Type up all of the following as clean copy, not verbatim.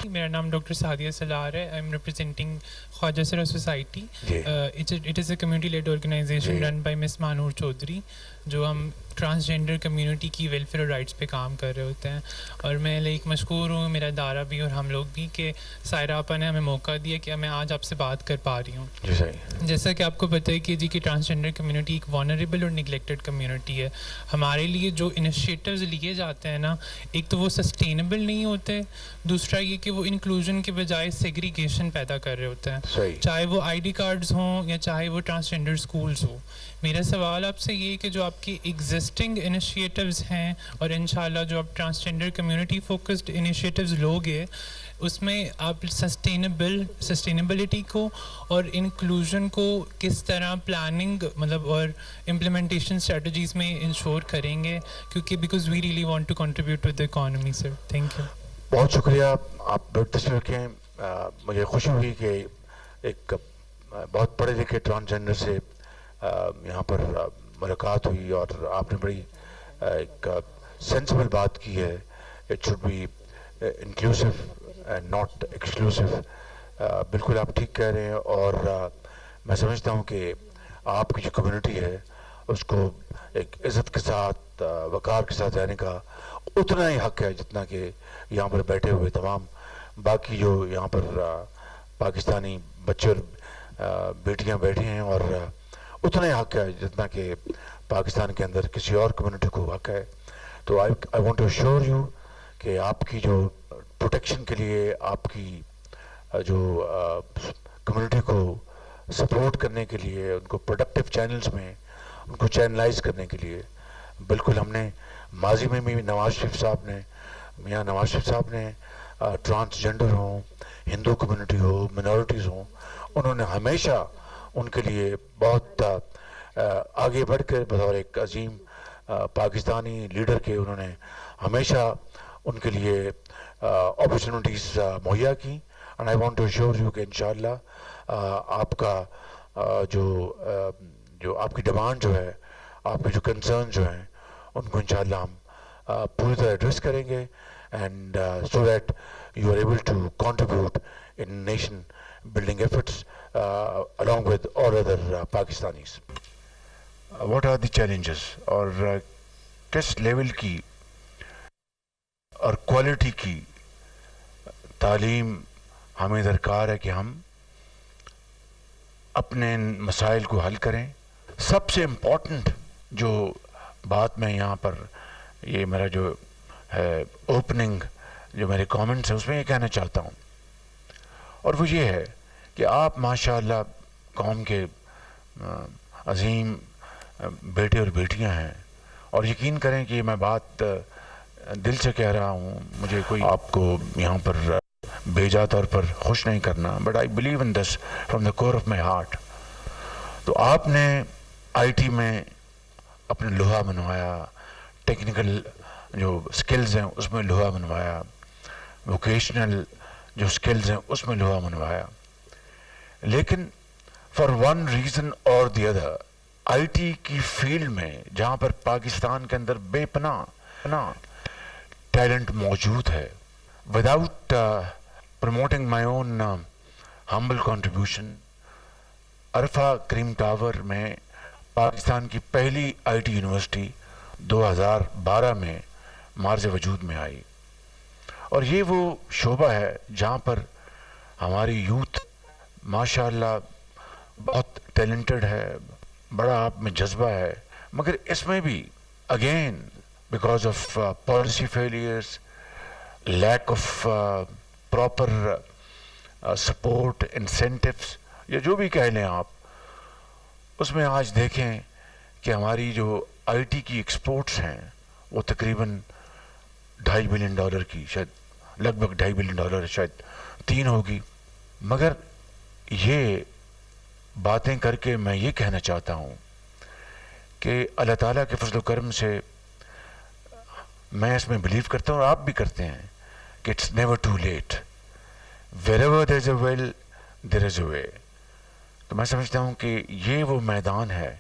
میرا نام ڈاکٹر سعدیہ سلار ہے. I am representing Khwaja Sira society. It is a community led organization run by miss Manoor Chaudhry, جو ہم ٹرانسجینڈر کمیونٹی کی ویلفیئر اور رائٹس پہ کام کر رہے ہوتے ہیں. اور میں لائک مشکور ہوں, میرا ادارہ بھی اور ہم لوگ بھی, کہ سائرہ آپا نے ہمیں موقع دیا کہ میں آج آپ سے بات کر پا رہی ہوں. جیسا کہ آپ کو پتہ ہے کہ جی کہ ٹرانسجینڈر کمیونٹی ایک وانریبل اور نگلیکٹڈ کمیونٹی ہے. ہمارے لیے جو انیشیٹوز لیے جاتے ہیں نا, ایک تو وہ سسٹینیبل نہیں ہوتے, دوسرا یہ کہ وہ انکلوژن کے بجائے سیگریگیشن پیدا کر رہے ہوتے ہیں, چاہے وہ آئی ڈی کارڈز ہوں یا چاہے وہ ٹرانسجینڈر اسکولز ہوں. میرا سوال آپ سے یہ کہ جو آپ کی ایگزسٹنگ انیشیٹوز ہیں اور انشاءاللہ جو آپ ٹرانسجینڈر کمیونٹی فوکسڈ انیشیٹوز لوگے, اس میں آپ سسٹینیبلٹی کو اور انکلوژن کو کس طرح پلاننگ مطلب اور امپلیمنٹیشن اسٹریٹجیز میں انشور کریں گے, کیونکہ because we really want to contribute to the economy. Sir thank you. بہت شکریہ, آپ تشریف رکھیں. مجھے خوشی ہوئی کہ ایک بہت پڑھے لکھے ٹرانسجینڈر سے یہاں پر ملاقات ہوئی اور آپ نے بڑی ایک سینسبل بات کی ہے. It should be inclusive and not exclusive. بالکل آپ ٹھیک کہہ رہے ہیں, اور میں سمجھتا ہوں کہ آپ کی جو کمیونٹی ہے اس کو ایک عزت کے ساتھ وقار کے ساتھ رہنے کا اتنا ہی حق ہے جتنا کہ یہاں پر بیٹھے ہوئے تمام باقی جو یہاں پر پاکستانی بچے اور بیٹیاں بیٹھی ہیں, اور اتنا ہی حق ہے جتنا کہ پاکستان کے اندر کسی اور کمیونٹی کو حق ہے. تو I want to assure you کہ آپ کی جو پروٹیکشن کے لیے, آپ کی جو کمیونٹی کو سپورٹ کرنے کے لیے, ان کو پروڈکٹیو چینلز میں ان کو چینلائز کرنے کے لیے, بالکل ہم نے ماضی میں بھی نواز شریف صاحب نے, میاں نواز شریف صاحب نے ٹرانسجینڈر ہوں, ہندو کمیونٹی ہو, منورٹیز ہوں, انہوں نے ہمیشہ ان کے لیے بہت آگے بڑھ کر بطور ایک عظیم پاکستانی لیڈر کے انہوں نے ہمیشہ ان کے لیے اپرچونٹیز مہیا کی. And I want to assure you کہ انشاءاللہ آپ کا جو آپ کی ڈیمانڈ جو ہے, آپ کے جو کنسرن جو ہیں, ان کو انشاءاللہ ہم پوری طرح ایڈریس کریں گے, and so that you are able to contribute in nation building efforts along with all other Pakistanis. What are the challenges, اور کس لیول کی اور کوالٹی کی تعلیم ہمیں درکار ہے کہ ہم اپنے مسائل کو حل کریں. سب سے امپورٹنٹ جو بات میں یہاں پر یہ میرا جو ہے اوپننگ جو میرے کامنٹس ہیں اس میں یہ کہنا چاہتا ہوں, اور وہ یہ ہے کہ آپ ماشاءاللہ قوم کے عظیم بیٹے اور بیٹیاں ہیں, اور یقین کریں کہ میں بات دل سے کہہ رہا ہوں, مجھے کوئی آپ کو یہاں پر بیجا طور پر خوش نہیں کرنا, but I believe in this from the core of my heart. تو آپ نے آئی ٹی میں اپنے لوہا منوایا, ٹیکنیکل جو سکلز ہیں اس میں لوہا منوایا, ووکیشنل جو سکلز ہیں اس میں لوہا منوایا, لیکن فار ون ریزن اور دی ادر آئی ٹی کی فیلڈ میں جہاں پر پاکستان کے اندر بے پناہ ٹیلنٹ موجود ہے, وداؤٹ پروموٹنگ مائی اون ہمبل کنٹریبیوشن, عرفہ کریم ٹاور میں پاکستان کی پہلی آئی ٹی یونیورسٹی 2012 میں مارز وجود میں آئی, اور یہ وہ شعبہ ہے جہاں پر ہماری یوتھ ماشاءاللہ بہت ٹیلنٹڈ ہے, بڑا آپ میں جذبہ ہے, مگر اس میں بھی again because of policy failures, lack of proper support, incentives, یا جو بھی کہہ لیں آپ, اس میں آج دیکھیں کہ ہماری جو آئی ٹی کی ایکسپورٹس ہیں وہ تقریباً $2.5 بلین کی, شاید لگ بھگ $2.5 بلین, شاید 3 ہوگی. مگر یہ باتیں کر کے میں یہ کہنا چاہتا ہوں کہ اللہ تعالیٰ کے فضل و کرم سے میں اس میں بلیو کرتا ہوں, اور آپ بھی کرتے ہیں, کہ it's never too late, wherever there is a will there is a way. تو میں سمجھتا ہوں کہ یہ وہ میدان ہے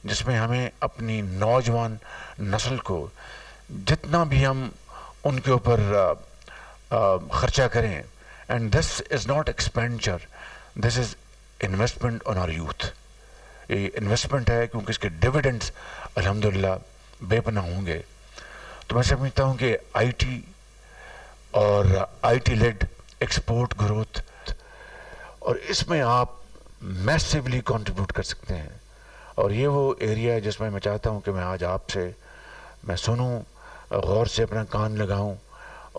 جس میں ہمیں اپنی نوجوان نسل کو جتنا بھی ہم ان کے اوپر خرچہ کریں, And this is not expenditure, this is investment on our youth. یہ انویسٹمنٹ ہے کیونکہ اس کے ڈویڈنڈس الحمدللہ بے پناہ ہوں گے. تو میں سمجھتا ہوں کہ آئی ٹی اور I T lead export growth, اور اس میں آپ میسیولی کنٹریبیوٹ کر سکتے ہیں. اور یہ وہ ایریا ہے جس میں چاہتا ہوں کہ میں آج آپ سے میں سنوں، غور سے اپنا کان لگاؤں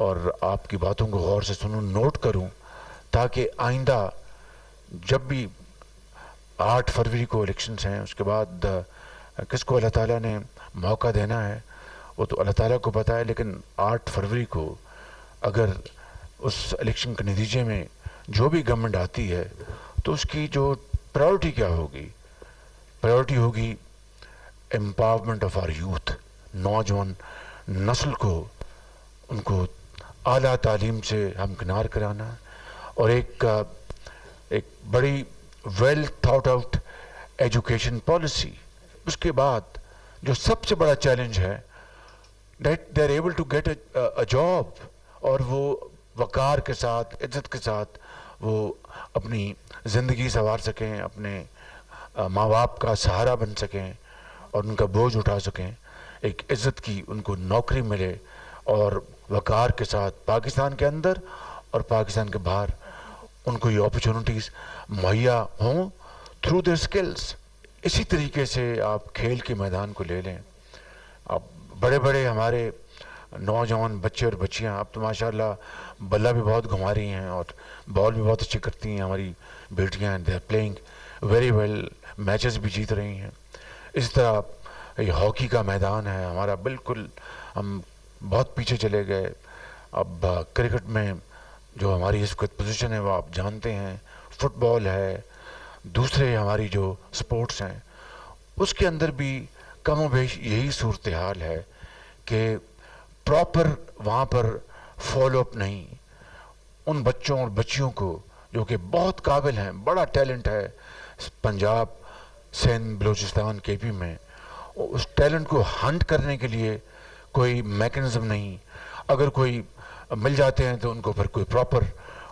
اور آپ کی باتوں کو غور سے سنوں، نوٹ کروں، تاکہ آئندہ جب بھی 8 فروری کو الیکشنز ہیں، اس کے بعد کس کو اللہ تعالیٰ نے موقع دینا ہے وہ تو اللہ تعالیٰ کو پتہ ہے، لیکن 8 فروری کو اگر اس الیکشن کے نتیجے میں جو بھی گورنمنٹ آتی ہے تو اس کی جو پرائورٹی کیا ہوگی؟ پرائورٹی ہوگی امپاورمنٹ آف آر یوتھ. نوجوان نسل کو ان کو اعلیٰ تعلیم سے ہمکنار کرانا، اور ایک بڑی well thought out education policy. اس کے بعد جو سب سے بڑا چیلنج ہے that they are able to get a job, اور وہ وقار کے ساتھ، عزت کے ساتھ وہ اپنی زندگی سنوار سکیں، اپنے ماں باپ کا سہارا بن سکیں اور ان کا بوجھ اٹھا سکیں. ایک عزت کی ان کو نوکری ملے اور وقار کے ساتھ پاکستان کے اندر اور پاکستان کے باہر ان کو یہ اپرچونٹیز مہیا ہوں تھرو دیئر سکلز. اسی طریقے سے آپ کھیل کے میدان کو لے لیں. اب بڑے بڑے ہمارے نوجوان بچے اور بچیاں اب تو ماشاءاللہ بلہ بھی بہت گھما رہی ہیں اور بال بھی بہت اچھی کرتی ہیں ہماری بیٹیاں. They are playing very well, matches بھی جیت رہی ہیں. اس طرح یہ ہاکی کا میدان ہے ہمارا، بالکل ہم بہت پیچھے چلے گئے. اب کرکٹ میں جو ہماری اس وقت پوزیشن ہے وہ آپ جانتے ہیں. فٹ بال ہے، دوسرے ہماری جو سپورٹس ہیں اس کے اندر بھی کم و بیش یہی صورتحال ہے کہ پراپر وہاں پر فالو اپ نہیں. ان بچوں اور بچیوں کو جو کہ بہت قابل ہیں، بڑا ٹیلنٹ ہے پنجاب، سندھ، بلوچستان، کے پی میں، اس ٹیلنٹ کو ہنٹ کرنے کے لیے کوئی میکنزم نہیں. اگر کوئی مل جاتے ہیں تو ان کو پھر کوئی پراپر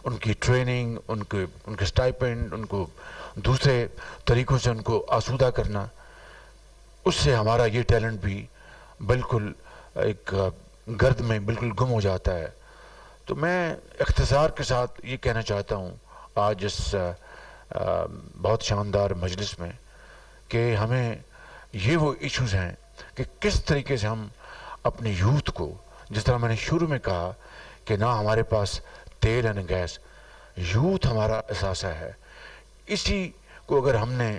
ان کی ٹریننگ، ان کے سٹائپنڈ، ان کو دوسرے طریقوں سے ان کو آسودہ کرنا، اس سے ہمارا یہ ٹیلنٹ بھی بالکل ایک گرد میں بالکل گم ہو جاتا ہے. تو میں اختصار کے ساتھ یہ کہنا چاہتا ہوں آج اس بہت شاندار مجلس میں کہ ہمیں یہ وہ ایشوز ہیں کہ کس طریقے سے ہم اپنے یوتھ کو، جس طرح میں نے شروع میں کہا کہ نہ ہمارے پاس تیل ہے نہ گیس، یوتھ ہمارا اثاثہ ہے. اسی کو اگر ہم نے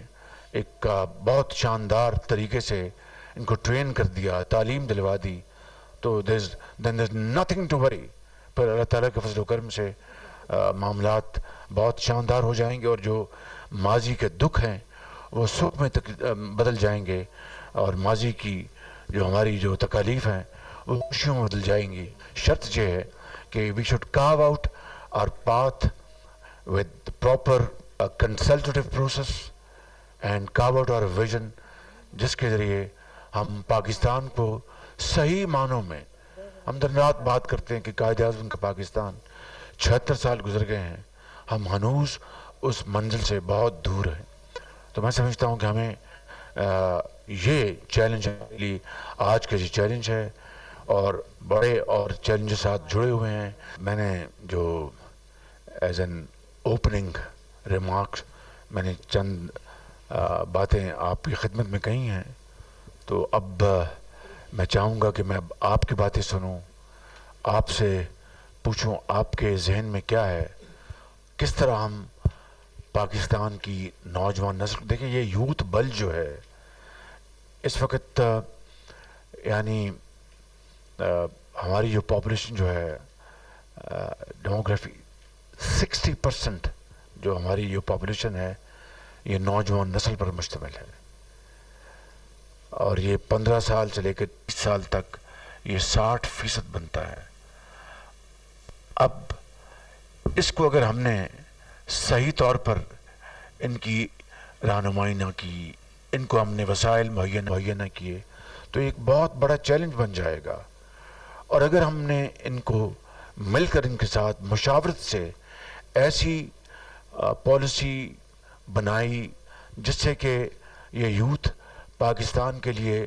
ایک بہت شاندار طریقے سے ان کو ٹرین کر دیا، تعلیم دلوا دی، تو then there's nothing to worry. پر اللہ تعالیٰ کے فضل و کرم سے معاملات بہت شاندار ہو جائیں گے، اور جو ماضی کے دکھ ہیں وہ سکھ میں بدل جائیں گے، اور ماضی کی جو ہماری جو تکالیف ہیں وہ خوشیوں میں بدل جائیں گی. شرط یہ ہے کہ we should carve out our path with proper consultative process and carve out our vision، جس کے ذریعے ہم پاکستان کو صحیح معنوں میں، ہم دن رات بات کرتے ہیں کہ قائد اعظم کا پاکستان 76 سال گزر گئے ہیں، ہم ہنوز اس منزل سے بہت دور ہیں. تو میں سمجھتا ہوں کہ ہمیں یہ چیلنج ہے، آج کا یہ چیلنج ہے، اور بڑے اور چیلنج ساتھ جڑے ہوئے ہیں. میں نے جو ایز این اوپننگ ریمارکس میں نے چند باتیں آپ کی خدمت میں کہی ہیں، تو اب میں چاہوں گا کہ میں اب آپ کی باتیں سنوں، آپ سے پوچھوں آپ کے ذہن میں کیا ہے، کس طرح ہم پاکستان کی نوجوان نسل، دیکھیں یہ یوتھ بل جو ہے اس وقت یعنی ہماری جو پاپولیشن جو ہے ڈیموگرافی 60% جو ہماری جو پاپولیشن ہے یہ نوجوان نسل پر مشتمل ہے، اور یہ 15 سال سے لے کے 30 سال تک یہ 60% بنتا ہے. اب اس کو اگر ہم نے صحیح طور پر ان کی رہنمائی نہ کی، ان کو ہم نے وسائل مہیا نہ کیے، تو ایک بہت بڑا چیلنج بن جائے گا. اور اگر ہم نے ان کو مل کر ان کے ساتھ مشاورت سے ایسی پالیسی بنائی جس سے کہ یہ یوتھ پاکستان کے لیے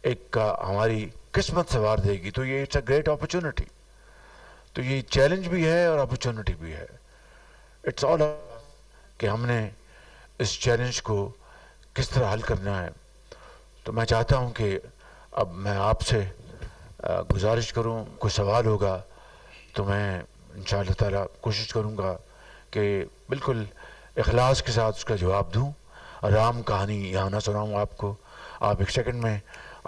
ایک ہماری قسمت سنوار دے گی. تو یہ اٹس اے گریٹ اپرچونٹی. تو یہ چیلنج بھی ہے اور اپرچونٹی بھی ہے. اٹس آل کہ ہم نے اس چیلنج کو کس طرح حل کرنا ہے. تو میں چاہتا ہوں کہ اب میں آپ سے گزارش کروں, کوئی سوال ہوگا تو میں انشاءاللہ تعالیٰ کوشش کروں گا کہ بالکل اخلاص کے ساتھ اس کا جواب دوں. رام کہانی یہاں نہ سناؤں آپ کو. آپ ایک سیکنڈ میں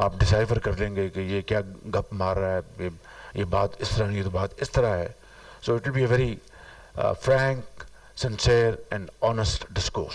آپ ڈیسائفر کر لیں گے کہ یہ کیا گپ مار رہا ہے, یہ بات اس طرح نہیں, یہ تو بات اس طرح ہے. So it will be a very frank, sincere and honest discourse.